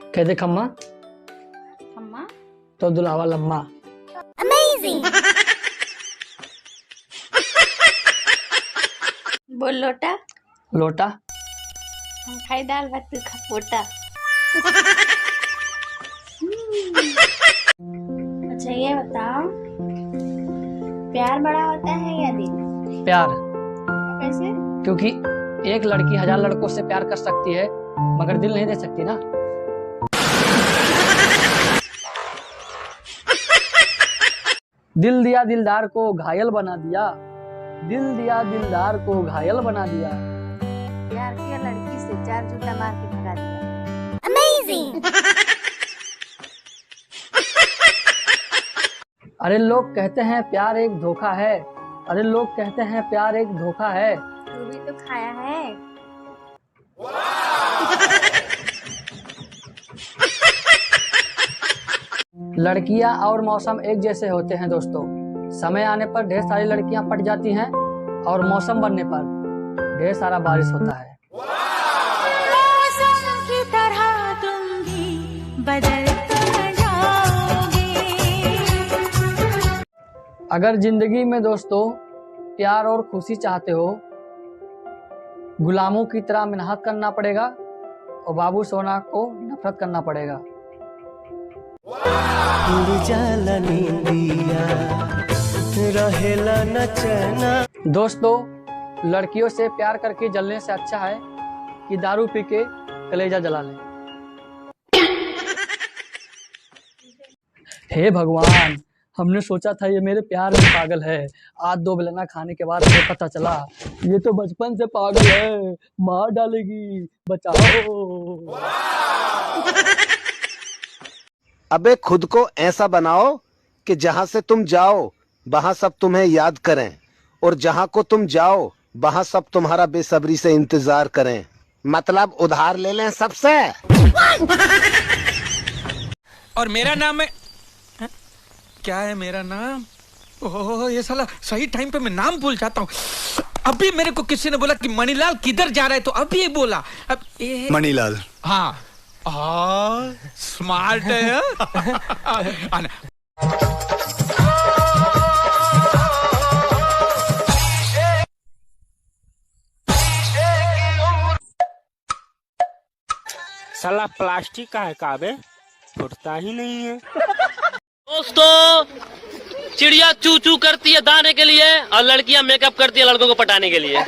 कहते खम्मा अम्मा तो दुलावा लम्मा। अमेजिंग। बोल लोटा। लोटा। हम खाई दाल भात तू खा पोटा। अच्छा ये बताओ, प्यार बड़ा होता है या दिल? प्यार। कैसे? क्योंकि एक लड़की 1000 लड़कों से प्यार कर सकती है मगर दिल नहीं दे सकती ना। दिल दिया दिलदार को घायल बना दिया, दिल दिया दिलदार को घायल बना दिया। प्यार किया लड़की से 4 जूता मार के भगा दिया। अमेजिंग। अरे लोग कहते हैं प्यार एक धोखा है, अरे लोग कहते हैं प्यार एक धोखा है। तू भी तो खाया है। लड़कियां और मौसम एक जैसे होते हैं दोस्तों। समय आने पर ढेर सारी लड़कियां पट जाती हैं और मौसम बनने पर ढेर सारा बारिश होता है। मौसम की तरह तुम भी बदल तो जाओगे। अगर जिंदगी में दोस्तों प्यार और खुशी चाहते हो, गुलामों की तरह मेहनत करना पड़ेगा और बाबू सोना को नफरत करना पड़ेगा। दोस्तों लड़कियों से प्यार करके जलने से अच्छा है कि दारू पी के कलेजा जला लें। हे भगवान, हमने सोचा था ये मेरे प्यार में पागल है, आज 2 बेलना खाने के बाद हमें पता चला ये तो बचपन से पागल है, मार डालेगी, बचाओ। अबे खुद को ऐसा बनाओ कि जहां से तुम जाओ वहां सब तुम्हें याद करें, और जहां को तुम जाओ वहां सब तुम्हारा बेसब्री से इंतजार करें। मतलब उधार ले लें सबसे। और मेरा नाम है, क्या है मेरा नाम? ओह ये साला सही टाइम पे मैं नाम भूल जाता हूँ। अभी मेरे को किसी ने बोला कि मणिलाल किधर जा रहा है, तो अभी ये बोला अब मणिलाल। हाँ स्मार्ट है। आना। साला प्लास्टिक का है काबे, फुटता ही नहीं है। दोस्तों चिड़िया चू चू करती है दाने के लिए और लड़कियां मेकअप करती है लड़कों को पटाने के लिए।